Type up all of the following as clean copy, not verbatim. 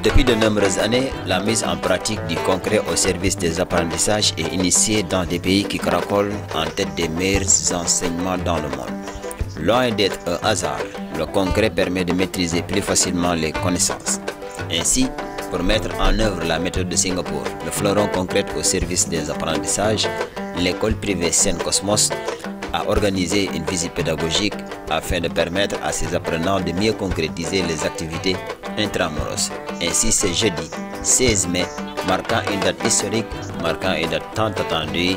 Depuis de nombreuses années, la mise en pratique du concret au service des apprentissages est initiée dans des pays qui caracolent en tête des meilleurs enseignements dans le monde. Loin d'être un hasard, le concret permet de maîtriser plus facilement les connaissances. Ainsi, pour mettre en œuvre la méthode de Singapour, le fleuron concret au service des apprentissages, l'école privée Saint-Cosmos a organisé une visite pédagogique afin de permettre à ses apprenants de mieux concrétiser les activités intramuros. Ainsi, ce jeudi 16 mai, marquant une date historique, marquant une date tant attendue,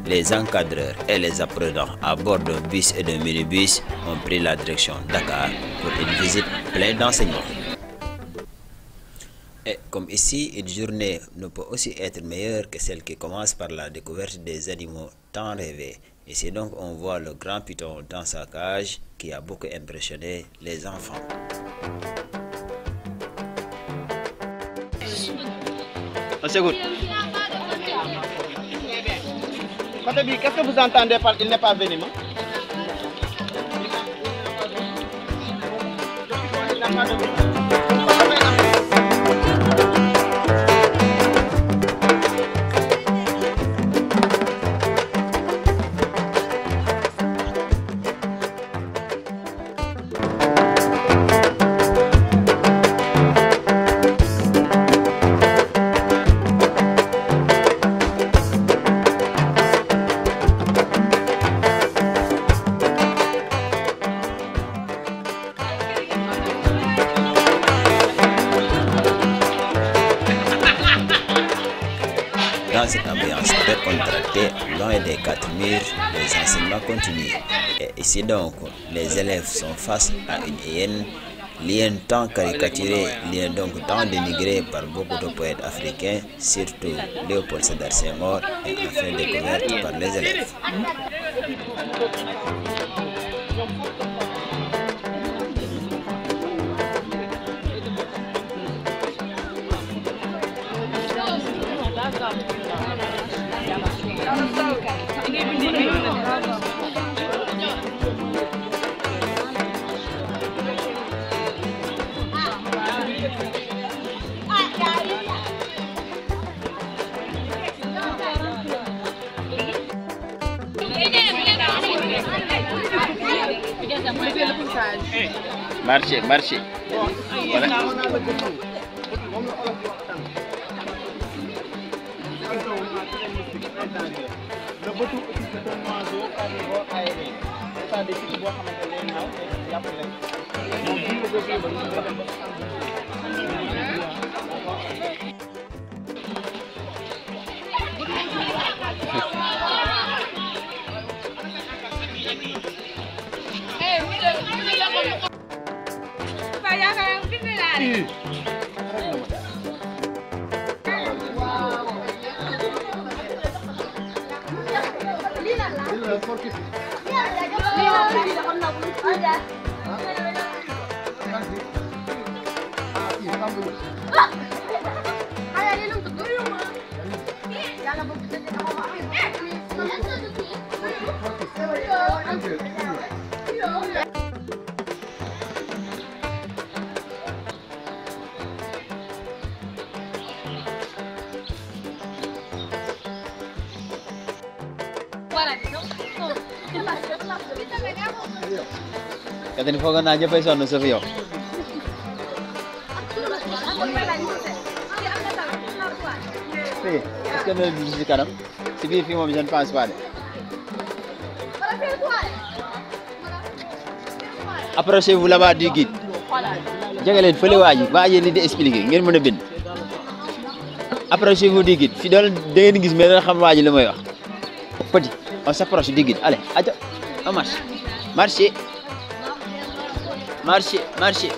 les encadreurs et les apprenants à bord d'un bus et d'un minibus ont pris la direction Dakar pour une visite pleine d'enseignements. Et comme ici, une journée ne peut aussi être meilleure que celle qui commence par la découverte des animaux tant rêvés. Ici donc on voit le grand python dans sa cage qui a beaucoup impressionné les enfants. C'est good. Qu'est-ce que vous entendez par il n'est pas venimeux? Dans une ambiance très contractée, loin des quatre murs, les enseignements continuent. Et ici donc, les élèves sont face à une hyène, l'hyène tant caricaturée, l'hyène donc tant dénigrée par beaucoup de poètes africains, surtout Léopold Sédar Senghor, et enfin découverte par les élèves. Marchez, marchez. Voilà. Jangan Katanya foog naa ñëppay sonn sauf yow. Fii est-ce que mel ni ci kanam ci biir fii moom je ne pense pas de. Approchez-vous là-bas du guide. Jege leen fële waa ji li di expliquer ngeen mën a bind. Approchez-vous du guide fii da ngeen gis mais dana xam waa ji li may wax. Petit, on s'approche du guide. Allez, attends, on marche. Marchez. Marchez, marchez.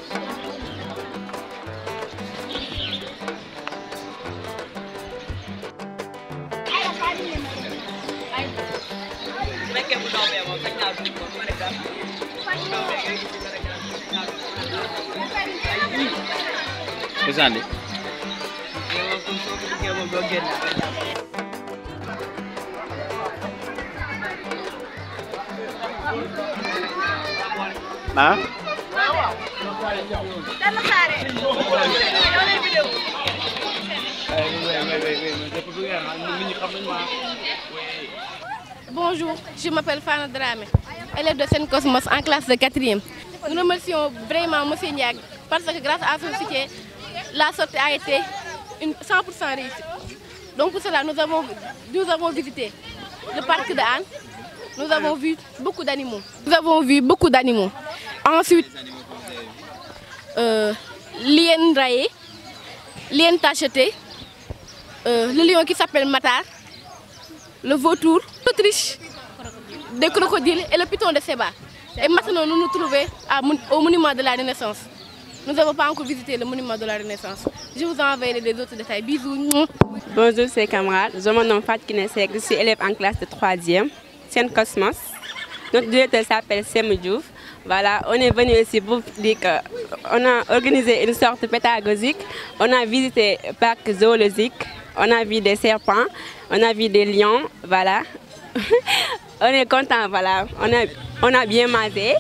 Pesande. Ah? Bonjour, je m'appelle Fana Dramé, élève de Sen Cosmos en classe de 4e. Nous remercions vraiment M. Ndiaye parce que grâce à son soutien, la sortie a été 100% réussie. Donc pour cela, nous avons visité le parc de Hann. Nous avons vu beaucoup d'animaux. Ensuite, lion rayé, lion tacheté, le lion qui s'appelle Matar, le vautour, l'Autriche, des crocodiles et le python de Seba. Et maintenant, nous nous trouvons au monument de la Renaissance. Nous n'avons pas encore visité le monument de la Renaissance. Je vous enverrai les autres détails. Bisous. Bonjour, c'est camarades. Je me nomme Fatou Kinesek, je suis élève en classe de 3e, Sen Cosmos. Notre directeur s'appelle Sem Diouf. Voilà, on est venu ici pour dire qu'on a organisé une sorte pédagogique. On a visité le parc zoologique, on a vu des serpents, on a vu des lions, voilà. On est content, voilà. On a bien mangé,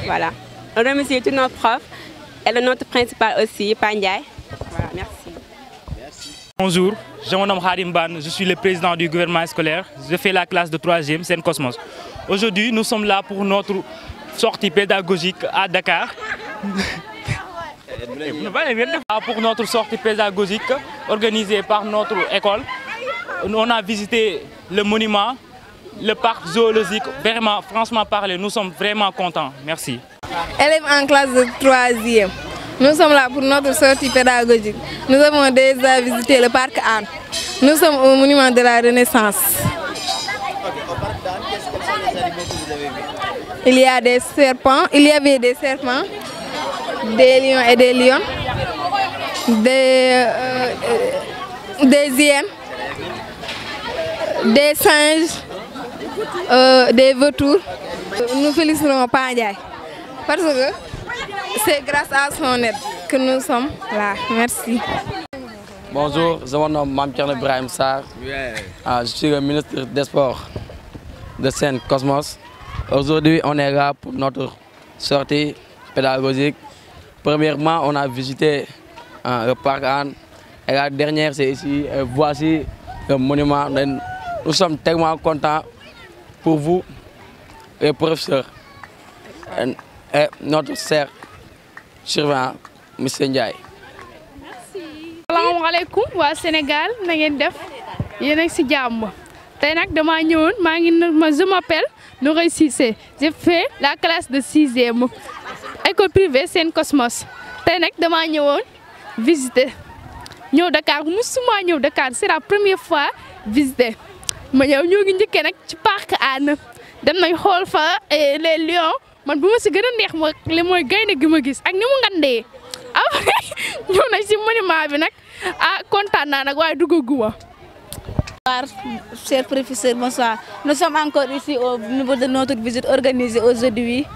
voilà. On remercie tous nos profs et le notre principal aussi, Pandiaï. Voilà, merci. Bonjour, je me nomme Harim Ban, je suis le président du gouvernement scolaire. Je fais la classe de 3e, Sen Cosmos. Aujourd'hui, nous sommes là pour notre sortie pédagogique à Dakar. Pour notre sortie pédagogique organisée par notre école, on a visité le monument, le parc zoologique. Vraiment, franchement parler, nous sommes vraiment contents. Merci. Élèves en classe de 3e, nous sommes là pour notre sortie pédagogique. Nous avons déjà visité le parc Hann. Nous sommes au monument de la Renaissance. Il y a des serpents, il y avait des serpents, des lions et des lions, des hyènes, des singes, des vautours. Nous félicitons Pandiaï parce que c'est grâce à son aide que nous sommes là. Merci. Bonjour, je me nomme Mamtierne Ibrahim Sarr. Je suis le ministre des Sports de Sen Cosmos. Aujourd'hui, on est là pour notre sortie pédagogique. Premièrement, on a visité le parc Hann. Et la dernière, c'est ici. Et voici le monument. Nous sommes tellement contents pour vous, les professeurs, et notre cher surveillant, M. Ndiaye. Salam alaikum wa Sénégal, na ngeen def yéen ak ci jàmm. Tey nag dama ñëwoon je m'appelle Nouré Cissé. J'ai fait la classe de 6e école privée Sen Cosmos. Tey nag dama ñëwoon visiter ñëw Dakar musuma ñëw Dakar, c'est la première fois visiter. Ma ñëw ñoo ngi njëkkee nag ci parc Hann. Dem nañ xool fa les lions. Man bu ma ci gën a neex li mooy gaynde gi ma gis ak ni mu ngandee. Après ñëw nañ ci monument bi nag kontaan naa nag waaye duggaguma. Bonsoir, chers professeurs, bonsoir. Nous sommes encore ici au niveau de notre visite organisée aujourd'hui,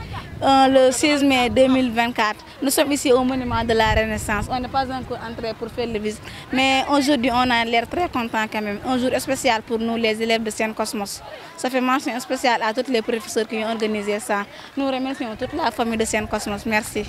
le 16 mai 2024. Nous sommes ici au monument de la Renaissance. On n'est pas encore entré pour faire la visite, mais aujourd'hui on a l'air très content quand même. Un jour spécial pour nous, les élèves de Sen Cosmos. Ça fait mention spéciale à tous les professeurs qui ont organisé ça. Nous remercions toute la famille de Sen Cosmos. Merci.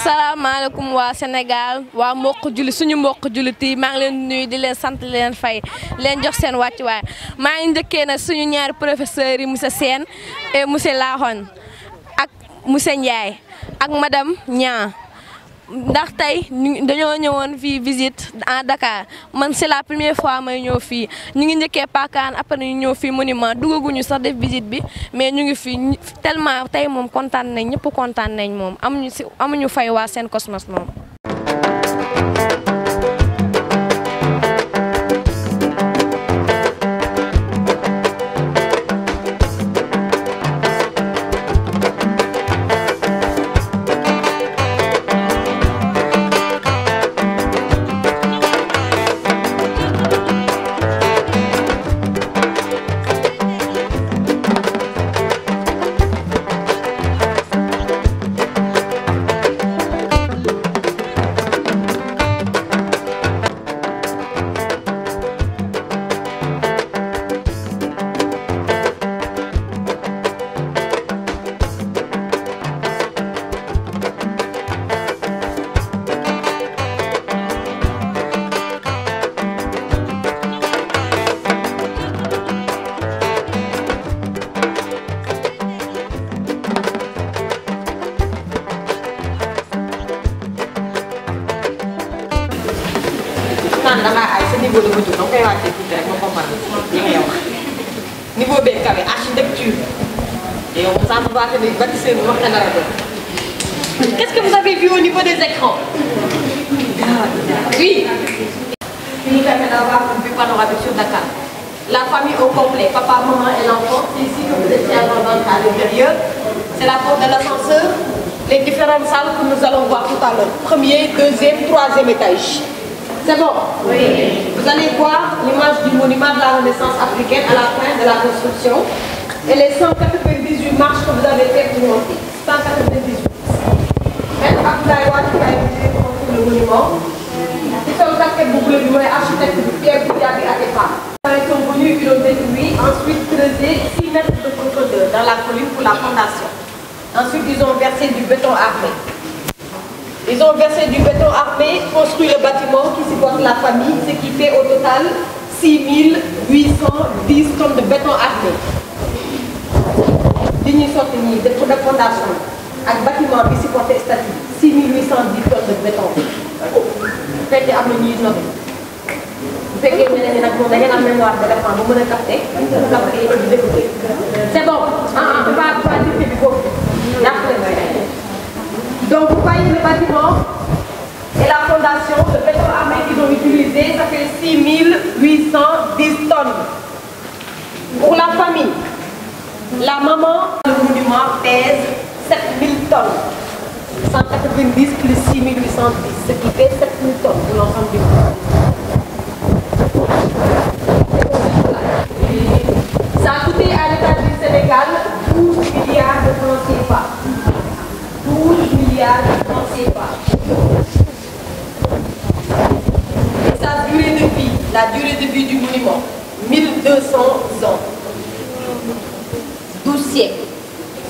salaamaaleykum waa Sénégal waa mbokk julli suñu mbokk jullit yi maa ngi leen nuyu di leen sant leen fay leen jox seen wàccuwaay maa ngi njëkkee nag suñu ñaari professeurs yi monsieur Sène et monsieur Lahone ak monsieur Ndiaye ak madame Niang ndax tey dañoo ñëwoon fii visite à Dakar man c'est la première fois may ñëw fii ñu ngi njëkkee Pakane après ñu ñëw fii monument duggaguñu sax def visite bi mais ñu ngi fii tellement tey moom kontaan nañ ñëpp kontaan nañ moom amuñu fay waa Sen Cosmos moom. niveau de mesure donc koy wàccee tuuti rek ma comprendre li ngay wax niveau bee kawe architecture et on ça me va que les bâtisseurs wax na dara doon. Qu'est-ce que vous avez vu au niveau des écrans? Oui. Qui nous permet d'avoir une vue panoramique sur Dakar. La famille au complet, papa, maman et l'enfant. C'est ici que vous êtes à l'intérieur. C'est la porte de l'ascenseur. Les différentes salles que nous allons voir tout à l'heure. Premier, deuxième, troisième étage. C'est bon? Oui. Vous allez voir l'image du monument de la Renaissance africaine à la fin de la construction. Et les 198 marches que vous avez fait pour monter. 198. Maître Abdoulaye Wade qui a été construit le monument. Ils sont casquettes de bleu, du architecte de Pierre Goudiaby à Atepa. Ils sont venus, ils ont détruit, ensuite creusé 6 mètres de profondeur dans la colline pour la fondation. Ensuite, ils ont versé du béton armé. Ils ont versé du béton armé, construit le bâtiment qui supporte la famille, ce qui fait au total 6810 tonnes de béton armé. Ligne sortie de fondation avec bâtiment qui supporte statut 6810 tonnes de béton. Faites à l'union de vous faites une mémoire de la femme, vous me captez, c'est bon, on ne va pas dire que donc vous voyez le bâtiment et la fondation, le béton armé qu'ils ont utilisé, ça fait 6810 tonnes. Pour la famille, la maman, le monument pèse 7000 tonnes. 190 plus 6810, ce qui fait 7000 tonnes pour l'ensemble du monde. Ça a coûté à l'État du Sénégal 12 milliards de francs CFA. 12 milliards de francs CFA. Et sa durée de vie, la durée de vie du monument, 1200 ans. 12 siècles.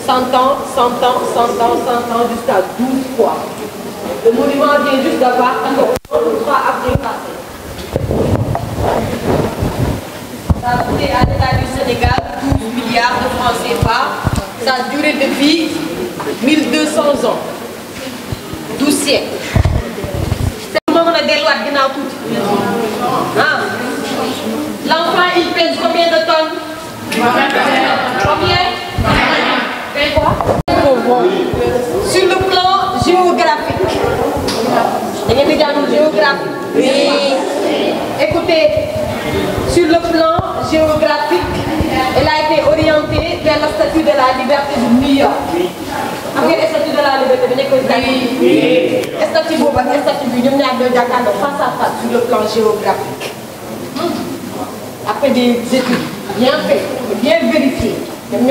100 ans, 100 ans, 100 ans, 100 ans, jusqu'à 12 fois. Le monument vient juste d'avoir le 3 avril passé. Ça a coûté à l'État du Sénégal 12 milliards de francs CFA. Sa durée de vie, 1200 ans. 12 siècles. C'est comment on a des lois de Guinée tout. L'enfant, il pèse combien de tonnes? Combien? Quoi? Sur le plan géographique. Vous avez déjà une géographie? Oui. Écoutez, sur le plan géographique, elle a été orientée vers la statue de la liberté de New York. Après la statue de la liberté, vous avez oui. La statue de la statue de New York, face à face sur le plan géographique. Après des études bien faites, bien vérifiées. Ce sont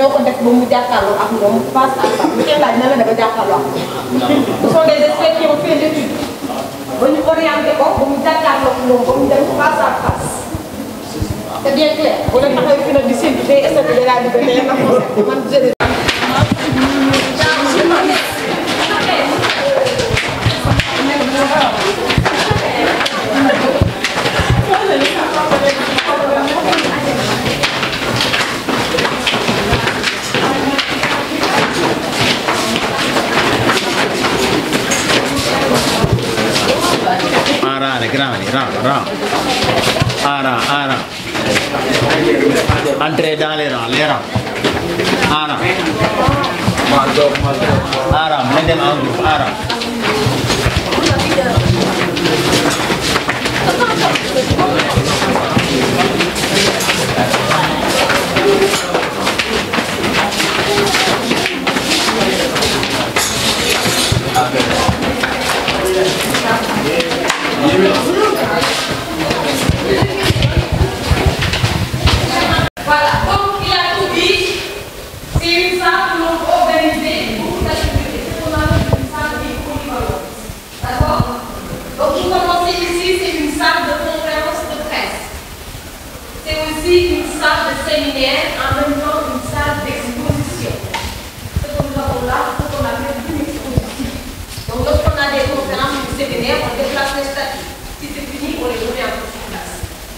des experts qui ont fait l'étude. Vous nous orientez, vous nous face à face. C'est bien clair. Vous n'avez pas fait le disciple, vous avez essayé de la liberté. rang. Un rang. Entrez dans les rangs. Un rang. Un rang, mettez en groupe, un rang. Voilà, donc il a tout dit. C'est une salle que l'on peut organiser beaucoup d'activités. C'est ce qu'on appelle une salle polyvalente. D'accord? Donc vous commencez ici, c'est une salle de conférence de presse. C'est aussi une salle de séminaire, en même temps une salle d'exposition. Ce que nous avons là, c'est ce qu'on appelle une exposition. Donc lorsqu'on a des conférences ou des séminaires, on déplace les statues. Si c'est fini, on les remet en place.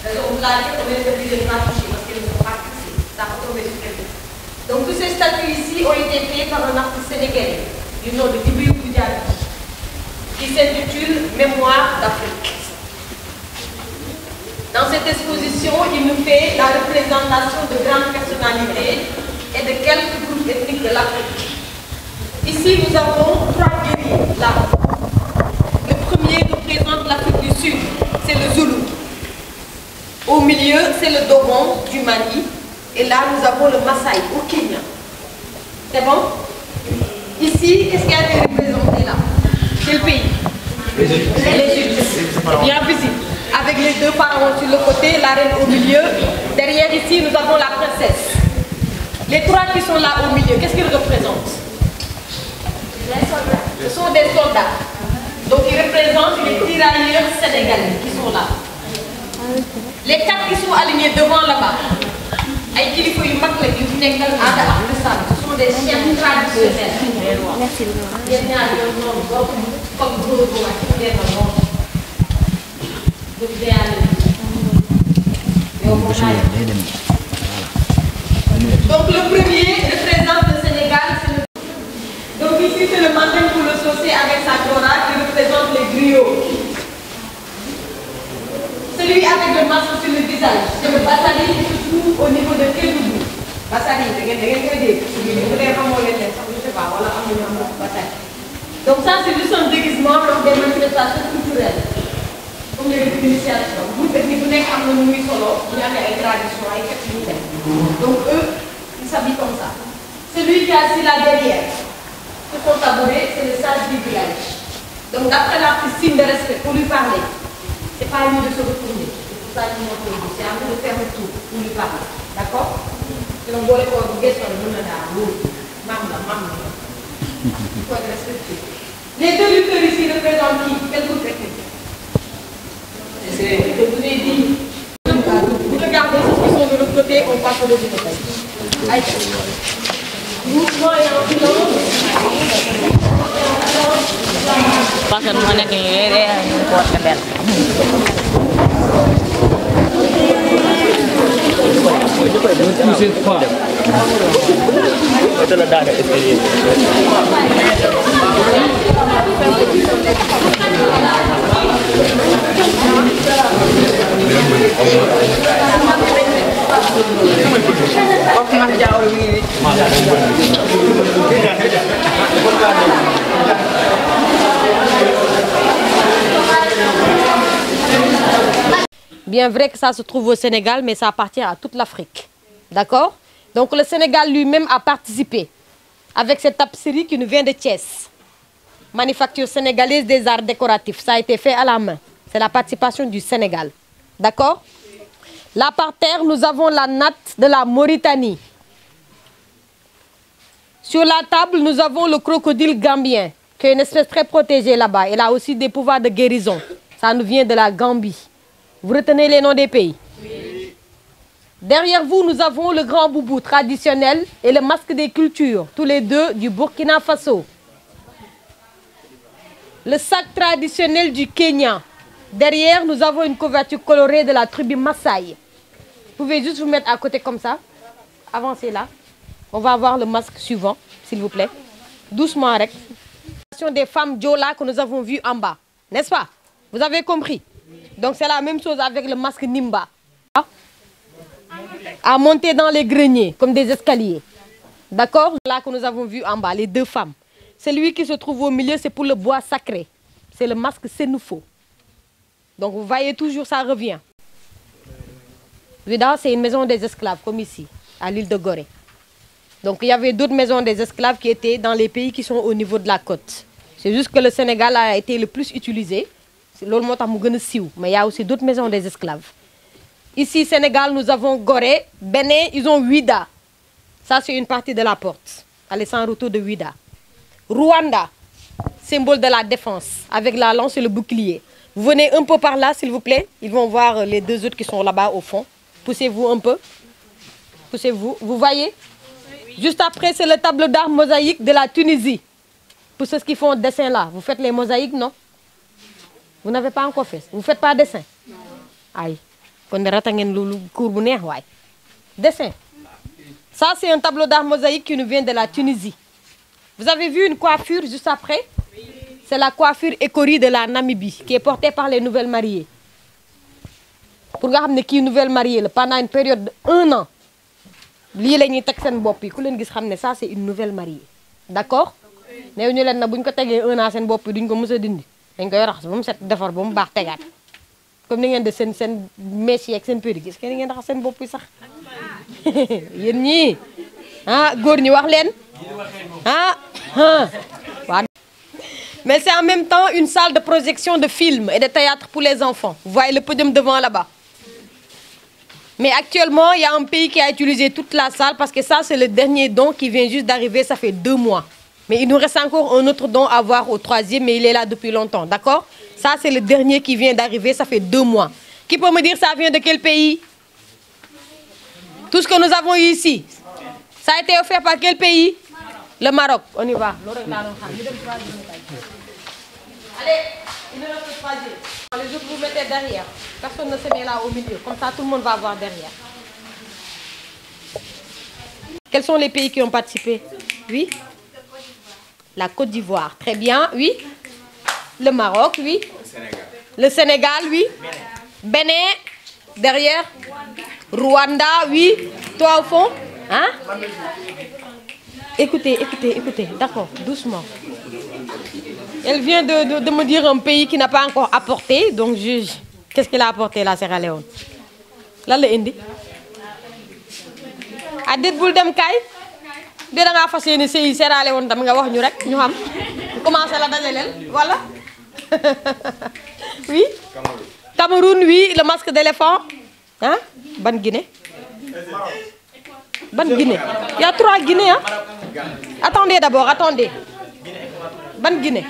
On l'a dit, on est obligé de les toucher parce qu'ils ne sont pas fixés. Ça va tomber sur quelqu'un. Donc tous ces statues ici ont été faits par un artiste sénégalais du nom de Djibril Goudiaby qui s'intitule Mémoire d'Afrique. Dans cette exposition, il nous fait la représentation de grandes personnalités et de quelques groupes ethniques de l'Afrique. Ici, nous avons 3 guerriers là. Le premier représente l'Afrique du Sud, c'est le Zoulou. Au milieu, c'est le Dogon du Mali. Et là, nous avons le Maasai au Kenya. C'est bon? Ici, qu'est-ce qui a été représenté là? Quel pays? L'Égypte. Bien visible. Avec les 2 pharaons sur le côté, la reine au milieu. Derrière ici, nous avons la princesse. Les 3 qui sont là au milieu, qu'est-ce qu'ils représentent? Les soldats. Ce sont des soldats. Donc ils représentent les tirailleurs sénégalais qui sont là. Les 4 qui sont alignés devant là-bas. Ay kilifa yu mag la yu nekkal aada ak cosaan, ce sont des chefs traditionnels. Merci. Yéen ñaar ñoom noonu bokk comme góor bu wàcc benn moom. Bu deyal. Donc le premier représente le Sénégal, donc ici c'est le manding pour le saucer avec sa dora qui représente les griots. Celui avec le masque sur le visage, c'est le Bassali qui se trouve au niveau de Kédougou. Bassali, je ne sais pas, voilà, donc ça c'est juste un déguisement lors des manifestations culturelles, comme les initiations. Vous faites que vous n'êtes pas en solo, il y a des traditions, donc eux, ils s'habillent comme ça. Celui qui est assis là derrière, ce qu'on tabouret, c'est le sage du village. Donc d'après l'artiste, signe de respect pour lui parler. C'est pas à lui de se retourner. C'est pour ça qu'il montre le dos. C'est à lui de faire le tour pour lui parler. D'accord? Si on voit les corps, vous guettez sur le monde là. Maman. Il faut être respecté. Les 2 lutteurs ici représentent qui? Quel groupe ethnique? Je vous ai dit. Vous regardez ceux qui sont de l'autre côté, on passe de l'autre côté. Aïe. Mouvement et en silence. Parce que nous avons Bien vrai que ça se trouve au Sénégal, mais ça appartient à toute l'Afrique. D'accord? Donc le Sénégal lui-même a participé avec cette tapisserie qui nous vient de Thiès. Manufacture sénégalaise des arts décoratifs. Ça a été fait à la main. C'est la participation du Sénégal. D'accord? Là par terre, nous avons la natte de la Mauritanie. Sur la table, nous avons le crocodile gambien, qui est une espèce très protégée là-bas. Il a aussi des pouvoirs de guérison. Ça nous vient de la Gambie. Vous retenez les noms des pays? Oui. Derrière vous, nous avons le grand boubou traditionnel et le masque des cultures, tous les deux du Burkina Faso. Le sac traditionnel du Kenya. Derrière, nous avons une couverture colorée de la tribu Maasai. Vous pouvez juste vous mettre à côté comme ça. Avancez là. On va avoir le masque suivant, s'il vous plaît. Doucement, avec. Des femmes Diola que nous avons vues en bas. N'est-ce pas? Vous avez compris? Donc c'est la même chose avec le masque Nimba. À monter dans les greniers comme des escaliers. D'accord? Là que nous avons vu en bas, les deux femmes. Celui qui se trouve au milieu, c'est pour le bois sacré. C'est le masque Sénoufo. Donc vous voyez toujours, ça revient. Ouida, c'est une maison des esclaves, comme ici, à l'île de Gorée. Donc il y avait d'autres maisons des esclaves qui étaient dans les pays qui sont au niveau de la côte. C'est juste que le Sénégal a été le plus utilisé. C'est l'autre mot mais il y a aussi d'autres maisons des esclaves. Ici, Sénégal, nous avons Gorée, Bénin, ils ont Ouida. Ça, c'est une partie de la porte. Allez, sans retour de Ouida. Rwanda, symbole de la défense, avec la lance et le bouclier. Vous venez un peu par là, s'il vous plaît. Ils vont voir les deux autres qui sont là-bas au fond. Poussez-vous un peu. Poussez-vous. Vous voyez? Juste après, c'est le tableau d'art mosaïque de la Tunisie. Pour ceux qui font un dessin là, vous faites les mosaïques, non? Vous n'avez pas encore fait. Vous ne faites pas dessin? Aïe. Dessin. Ça, c'est un tableau d'art mosaïque qui nous vient de la Tunisie. Vous avez vu une coiffure juste après? C'est la coiffure écorie de la Namibie, qui est portée par les nouvelles mariées. Pour nga xam ne kii nouvelle mariée la pendant une période de 1 an lii la ñuy teg seen bopp yi ku leen gis xam ne ça c'est une nouvelle mariée. D'accord? néew ñu leen na bu ñu ko tegee 1 an seen bopp yi duñ ko mës a dindi dañ koy raxas ba mu set defar ba mu baax tegaat comme ni ngeen de seen mèche yeeg seen perruque gis ngeen raxas seen bopp yi sax yéen ñii ah góor ñi wax leen ah waaw. Mais c'est en même temps une salle de projection de films et de théâtre pour les enfants. Vous voyez le podium devant là-bas. Mais actuellement, il y a un pays qui a utilisé toute la salle parce que ça, c'est le dernier don qui vient juste d'arriver, ça fait 2 mois. Mais il nous reste encore un autre don à voir au 3e, mais il est là depuis longtemps, d'accord? Ça, c'est le dernier qui vient d'arriver, ça fait 2 mois. Qui peut me dire ça vient de quel pays? Tout ce que nous avons eu ici, ça a été offert par quel pays? Le Maroc. On y va. Allez, il est notre 3e. Les autres, vous mettez derrière. Personne ne se met là au milieu. Comme ça, tout le monde va voir derrière. Quels sont les pays qui ont participé? Oui. La Côte d'Ivoire. Très bien. Oui. Le Maroc. Oui. Le Sénégal. Oui. Bénin. Derrière. Rwanda. Oui. Toi au fond. Hein? Écoutez, écoutez, écoutez. D'accord. Doucement. Elle vient de me dire un pays qui n'a pas encore apporté. Donc, qu'est-ce qu'il a apporté, la Sierra Leone? Là, le Indi. A dit boul dem kay. Bi da nga fassiyene sey Sierra Leone tam nga wax ñu rek ñu xam. Commencer la dajalel. Voilà. Oui. Cameroun, oui, le masque d'éléphant. Hein? Ban Guinée. Ban Guinée. Il y a 3 Guinées, hein? Attendez d'abord, attendez. Ban Guinée.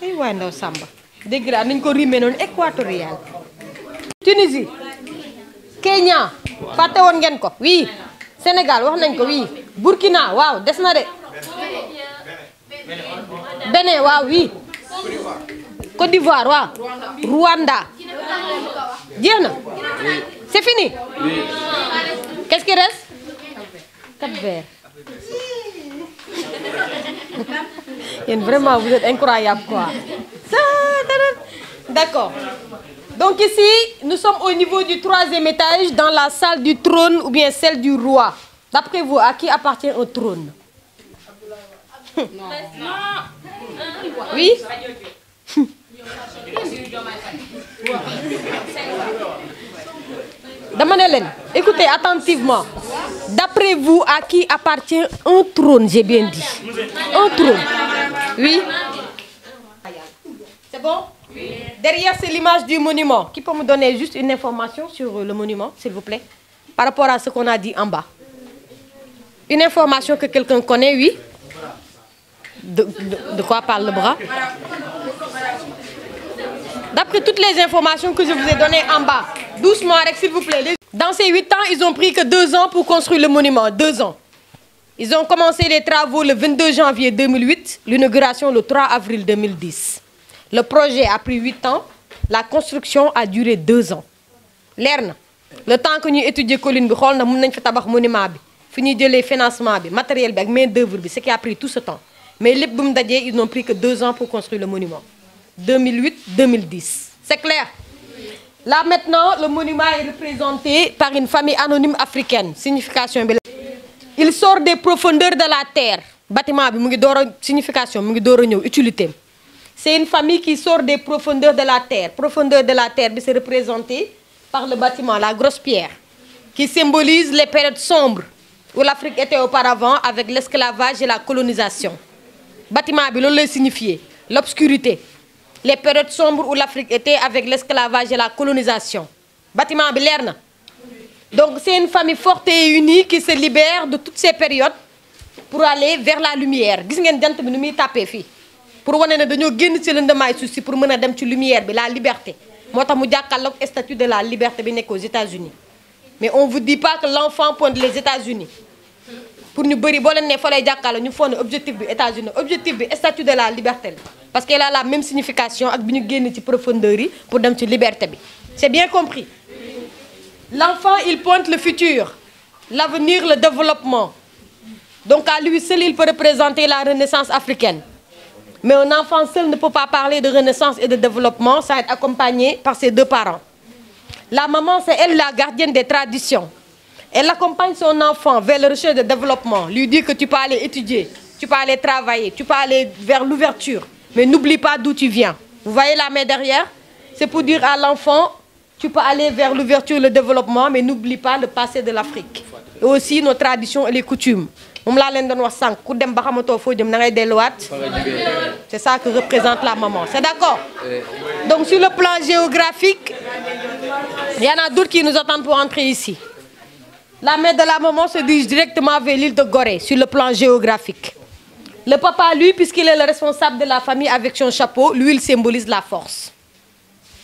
Eh ouais, non, Samba. Dégra, nous avons rimé non équatorial. Tunisie. Kenya. Faté won ngeen ko. Oui. Sénégal wax nañ ko oui. Burkina, waaw, des na de. Bénin, waaw, oui. Côte d'Ivoire, waaw. Rwanda. Jeena. C'est fini? Oui. Qu'est-ce qui reste? Cap-Vert. Vraiment, vous êtes incroyable, quoi. D'accord. Donc ici, nous sommes au niveau du 3e étage, dans la salle du trône ou bien celle du roi. D'après vous, à qui appartient un trône? Oui? Écoutez attentivement. D'après vous, à qui appartient un trône, j'ai bien dit? Un trône. Oui? C'est bon? Oui. Derrière, c'est l'image du monument. Qui peut me donner juste une information sur le monument, s'il vous plaît? Par rapport à ce qu'on a dit en bas. Une information que quelqu'un connaît, oui? De quoi parle le bras? D'après toutes les informations que je vous ai données en bas. Doucement, s'il vous plaît. Dans ces 8 ans, ils ont pris que 2 ans pour construire le monument. 2 ans. Ils ont commencé les travaux le 22 janvier 2008, l'inauguration le 3 avril 2010. Le projet a pris 8 ans, la construction a duré 2 ans. L'ERN, le temps que nous étudions colline, nous avons fait le monument, fini de les financements, matériel, main d'œuvre, ce qui a pris tout ce temps. Mais les ils n'ont pris que 2 ans pour construire le monument. 2008-2010. C'est clair? Là maintenant, le monument est représenté par une famille anonyme africaine. Signification. Il sort des profondeurs de la terre. Bâtiment, signification, utilité. C'est une famille qui sort des profondeurs de la terre. Profondeur de la terre, c'est représenté par le bâtiment, la grosse pierre, qui symbolise les périodes sombres où l'Afrique était auparavant avec l'esclavage et la colonisation. Bâtiment, c'est signifié l'obscurité. Les périodes sombres où l'Afrique était avec l'esclavage et la colonisation. Bâtiment, donc c'est une famille forte et unie qui se libère de toutes ces périodes pour aller vers la lumière. Vous voyez, nous tapé fi. Pour voir que nous avons ci lëndamaay souci pour mën dem ci lumière bi la liberté. Motax mu jakkalok statut de la liberté bi nek aux États-Unis. Mais on vous dit pas que l'enfant pointe les États-Unis. Pour ñu bari bo leen né fa lay jakkal ñu fone objectif bi États-Unis, objectif bi statut de la liberté. Parce qu'elle a la même signification ak biñu génn ci profondeur yi pour dem ci liberté bi. C'est bien compris. L'enfant, il pointe le futur, l'avenir, le développement. Donc à lui seul, il peut représenter la renaissance africaine. Mais un enfant seul ne peut pas parler de renaissance et de développement sans être accompagné par ses deux parents. La maman, c'est elle la gardienne des traditions. Elle accompagne son enfant vers le recherche de développement, lui dit que tu peux aller étudier, tu peux aller travailler, tu peux aller vers l'ouverture. Mais n'oublie pas d'où tu viens. Vous voyez la main derrière? C'est pour dire à l'enfant, tu peux aller vers l'ouverture et le développement, mais n'oublie pas le passé de l'Afrique. Et aussi nos traditions et les coutumes. C'est ça que représente la maman. C'est d'accord? Donc sur le plan géographique, il y en a d'autres qui nous attendent pour entrer ici. La mère de la maman se dirige directement vers l'île de Gorée, sur le plan géographique. Le papa, lui, puisqu'il est le responsable de la famille avec son chapeau, lui, il symbolise la force.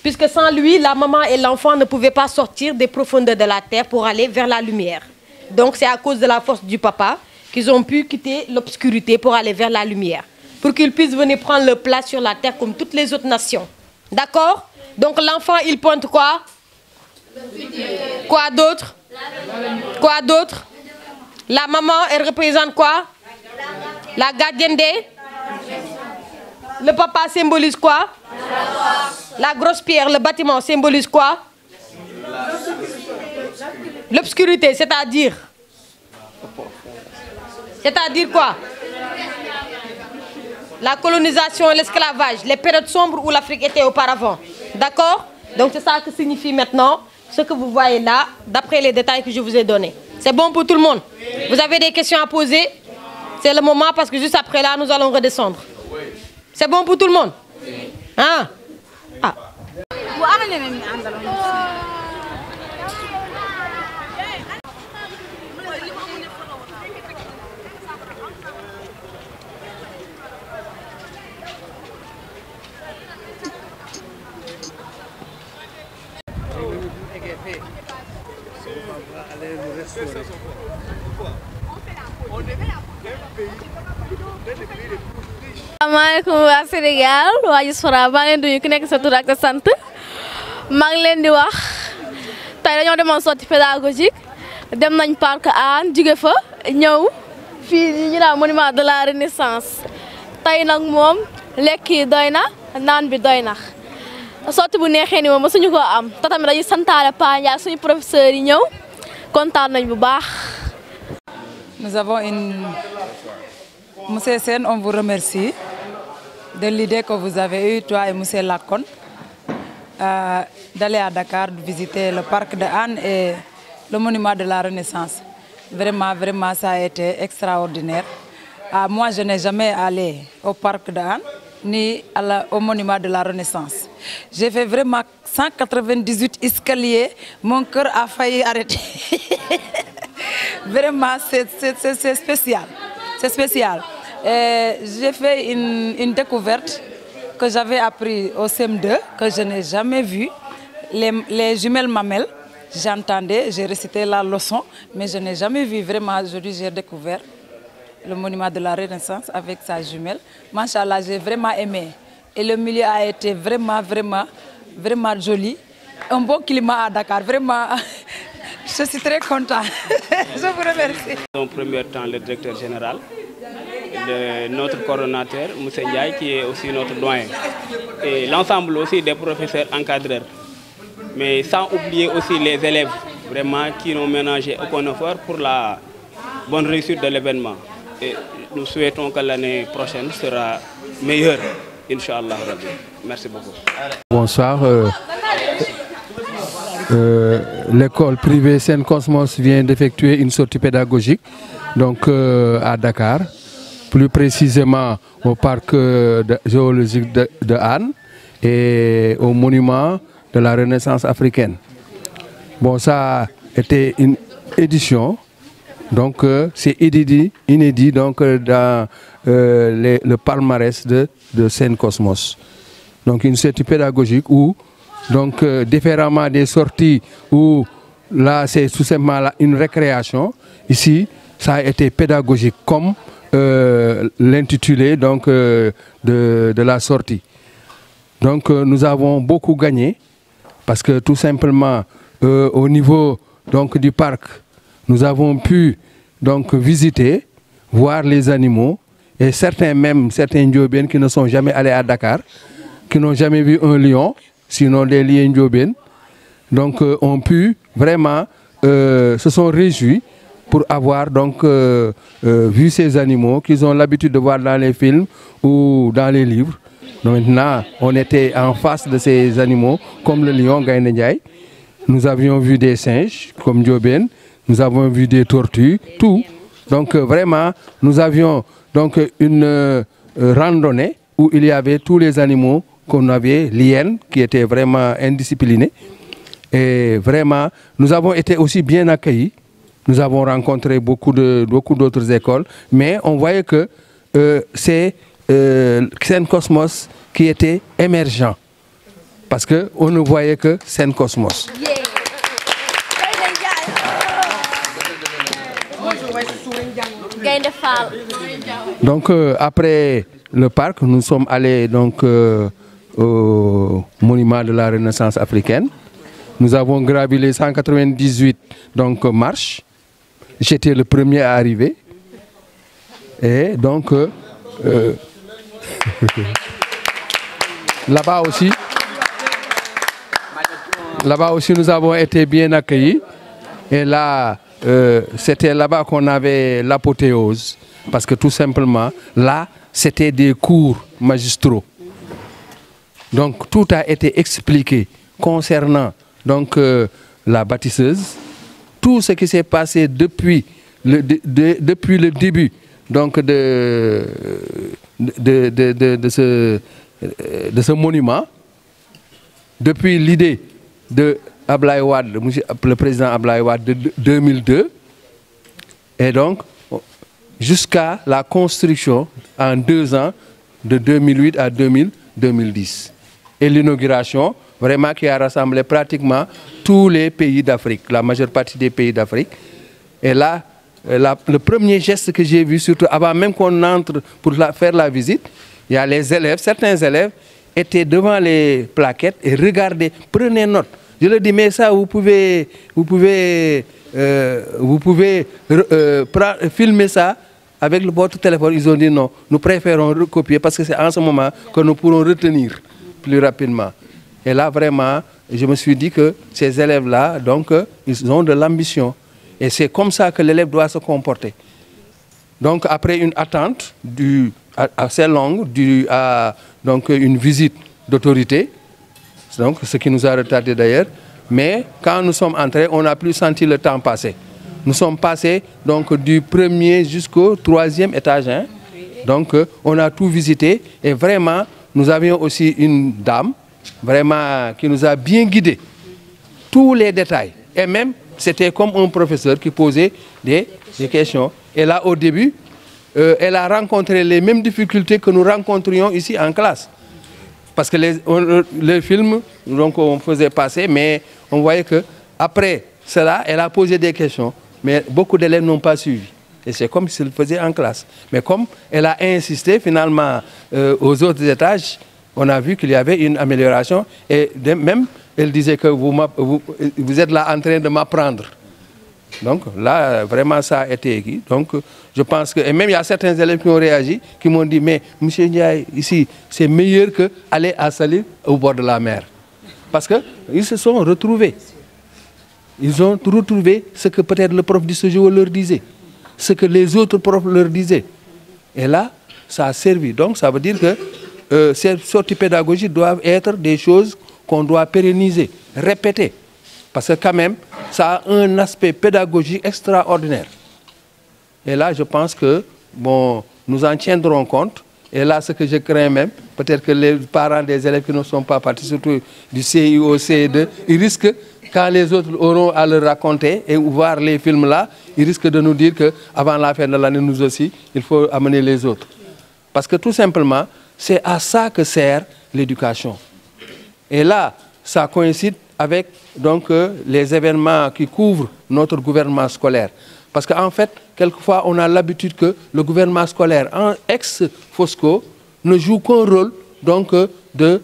Puisque sans lui, la maman et l'enfant ne pouvaient pas sortir des profondeurs de la terre pour aller vers la lumière. Donc c'est à cause de la force du papa qu'ils ont pu quitter l'obscurité pour aller vers la lumière. Pour qu'ils puissent venir prendre leur place sur la terre comme toutes les autres nations. D'accord? Donc l'enfant, il pointe quoi? Quoi d'autre? Quoi d'autre? La maman, elle représente quoi? La gardienne des? Le papa symbolise quoi? La grosse pierre, le bâtiment symbolise quoi? L'obscurité, c'est-à-dire? C'est-à-dire quoi? La colonisation, l'esclavage, les périodes sombres où l'Afrique était auparavant. D'accord? Donc c'est ça que signifie maintenant ce que vous voyez là, d'après les détails que je vous ai donnés. C'est bon pour tout le monde? Vous avez des questions à poser? C'est le moment parce que juste après là, nous allons redescendre. C'est bon pour tout le monde? Hein? Ah. Assalamualaikum waa Sénégal waa diaspora maa ngi leen di nuyu ku nekk sa tur ak sa sant maa ngi leen di wax tey dañoo demoon sortie pédagogique dem nañ parc Hann jóge fa ñëw fii ñu naan monument de la Renaissance tey nag moom lekk yi doy na naan bi doy na sortie bu neexee ni moom mësuñu koo am te tamit dañuy santaale Pa Ndiaye suñu professeurs yi ñëw kontaan nañ bu baax. Nous avons une... Monsieur Sen, on vous remercie de l'idée que vous avez eue, toi et Monsieur Lacon, d'aller à Dakar, de visiter le parc de Hann et le monument de la Renaissance. Vraiment, vraiment, ça a été extraordinaire. Moi, je n'ai jamais allé au parc de Hann, ni au monument de la Renaissance. J'ai fait vraiment 198 escaliers, mon cœur a failli arrêter. Vraiment, c'est spécial. C'est spécial. J'ai fait une découverte que j'avais appris au CM2, que je n'ai jamais vue. Les jumelles mamelles, j'entendais, j'ai récité la leçon, mais je n'ai jamais vu. Vraiment, aujourd'hui, j'ai découvert le monument de la Renaissance avec sa jumelle. Machallah, j'ai vraiment aimé. Et le milieu a été vraiment, vraiment, vraiment joli. Un bon climat à Dakar, vraiment. Je suis très content. Je vous remercie. En premier temps, le directeur général de notre coordonnateur, M. Ndiaye, qui est aussi notre doyen, et l'ensemble aussi des professeurs encadreurs. Mais sans oublier aussi les élèves, vraiment, qui n'ont ménagé aucun effort pour la bonne réussite de l'événement. Et nous souhaitons que l'année prochaine sera meilleure, Inch'Allah. Merci beaucoup. Bonsoir. L'école privée Saint-Cosmos vient d'effectuer une sortie pédagogique donc, à Dakar, plus précisément au parc zoologique de Hann et au monument de la Renaissance africaine. Bon, ça a été une édition, donc c'est inédit donc, dans le palmarès de Saint-Cosmos. Donc une sortie pédagogique où, donc différemment des sorties où là c'est tout simplement une récréation, ici ça a été pédagogique comme l'intitulé donc de la sortie. Donc nous avons beaucoup gagné parce que tout simplement au niveau donc du parc, nous avons pu donc visiter, voir les animaux et certains Ndiobènes qui ne sont jamais allés à Dakar, qui n'ont jamais vu un lion, sinon des lions Ndiobènes, donc ont pu vraiment se sont réjouis pour avoir donc vu ces animaux qu'ils ont l'habitude de voir dans les films ou dans les livres. Donc, maintenant, on était en face de ces animaux comme le lion Gaïndé Ndiaye. Nous avions vu des singes comme Ndiobène, nous avons vu des tortues, tout. Donc vraiment, nous avions donc une randonnée où il y avait tous les animaux qu'on avait, l'hyène qui était vraiment indiscipliné. Et vraiment, nous avons été aussi bien accueillis. Nous avons rencontré beaucoup d'autres écoles, mais on voyait que c'est Saint-Cosmos qui était émergent. Parce qu'on ne voyait que Saint-Cosmos. Donc après le parc, nous sommes allés donc, au monument de la Renaissance africaine. Nous avons gravi les 198 donc, marches. J'étais le premier à arriver. Et donc, là-bas aussi, nous avons été bien accueillis. Et là, c'était là-bas qu'on avait l'apothéose. Parce que tout simplement, là, c'était des cours magistraux. Donc, tout a été expliqué concernant donc, la bâtisseuse. Tout ce qui s'est passé depuis le début donc, de ce monument, depuis l'idée de Ablaye Wade, le président Ablaye Wade de 2002, et donc jusqu'à la construction en 2 ans, de 2008 à 2010. Et l'inauguration, vraiment qui a rassemblé pratiquement tous les pays d'Afrique, la majeure partie des pays d'Afrique. Et là, le premier geste que j'ai vu, surtout avant même qu'on entre pour faire la visite, il y a les élèves, certains élèves étaient devant les plaquettes et regardaient, prenez note. Je leur dis, mais ça, vous pouvez filmer ça avec votre téléphone. Ils ont dit non, nous préférons recopier parce que c'est en ce moment que nous pourrons retenir plus rapidement. Et là, vraiment, je me suis dit que ces élèves-là, donc, ils ont de l'ambition. Et c'est comme ça que l'élève doit se comporter. Donc, après une attente assez longue, donc une visite d'autorité, donc ce qui nous a retardé d'ailleurs, mais quand nous sommes entrés, on n'a plus senti le temps passer. Nous sommes passés donc, du 1er jusqu'au 3e étage. Hein. Donc, on a tout visité et vraiment, nous avions aussi une dame vraiment qui nous a bien guidés. Tous les détails. Et même, c'était comme un professeur qui posait des questions. Et là, au début, elle a rencontré les mêmes difficultés que nous rencontrions ici en classe. Parce que les films, donc, on faisait passer, mais on voyait qu'après cela, elle a posé des questions. Mais beaucoup d'élèves n'ont pas suivi. Et c'est comme s'ils le faisaient en classe. Mais comme elle a insisté finalement aux autres étages, on a vu qu'il y avait une amélioration. Et même, elle disait que vous êtes là en train de m'apprendre. Donc là, vraiment, ça a été écrit. Donc je pense que... Et même il y a certains élèves qui ont réagi, qui m'ont dit, mais M. Ndiaye, ici, c'est meilleur qu'aller à Saly au bord de la mer. Parce qu'ils se sont retrouvés. Ils ont retrouvé ce que peut-être le prof d'histoire leur disait, ce que les autres profs leur disaient. Et là, ça a servi. Donc ça veut dire que ces sorties pédagogiques doivent être des choses qu'on doit pérenniser, répéter. Parce que quand même, ça a un aspect pédagogique extraordinaire. Et là, je pense que bon, nous en tiendrons compte. Et là, ce que je crains même, peut-être que les parents des élèves qui ne sont pas partis, surtout du CI au CE2, ils risquent, quand les autres auront à leur raconter et voir les films là, ils risquent de nous dire qu'avant la fin de l'année, nous aussi, il faut amener les autres. Parce que tout simplement, c'est à ça que sert l'éducation. Et là, ça coïncide avec donc, les événements qui couvrent notre gouvernement scolaire. Parce qu'en fait, quelquefois, on a l'habitude que le gouvernement scolaire, en ex-Fosco, ne joue qu'un rôle donc, de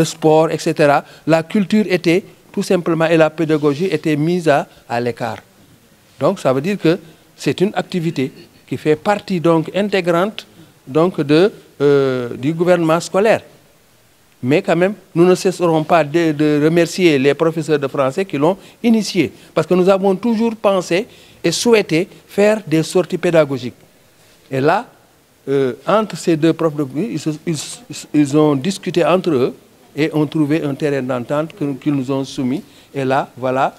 sport, etc. La culture était tout simplement, et la pédagogie était mise à l'écart. Donc, ça veut dire que c'est une activité qui fait partie donc, intégrante donc, du gouvernement scolaire. Mais quand même, nous ne cesserons pas de remercier les professeurs de français qui l'ont initié. Parce que nous avons toujours pensé et souhaité faire des sorties pédagogiques. Et là, entre ces deux profs, ils ont discuté entre eux et ont trouvé un terrain d'entente qu'ils nous ont soumis. Et là, voilà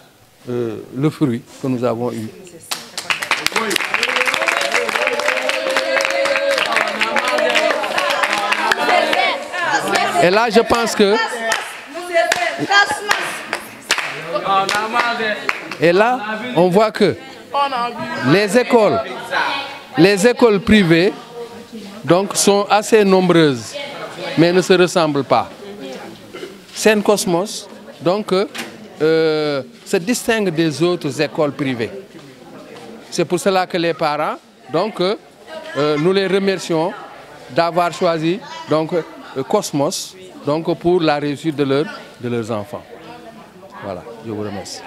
le fruit que nous avons eu. Et là, je pense que... Et là, on voit que les écoles privées donc, sont assez nombreuses, mais ne se ressemblent pas. Saint Cosmos donc, se distingue des autres écoles privées. C'est pour cela que les parents, donc, nous les remercions d'avoir choisi donc, Cosmos donc, pour la réussite de leurs enfants. Voilà, je vous remercie.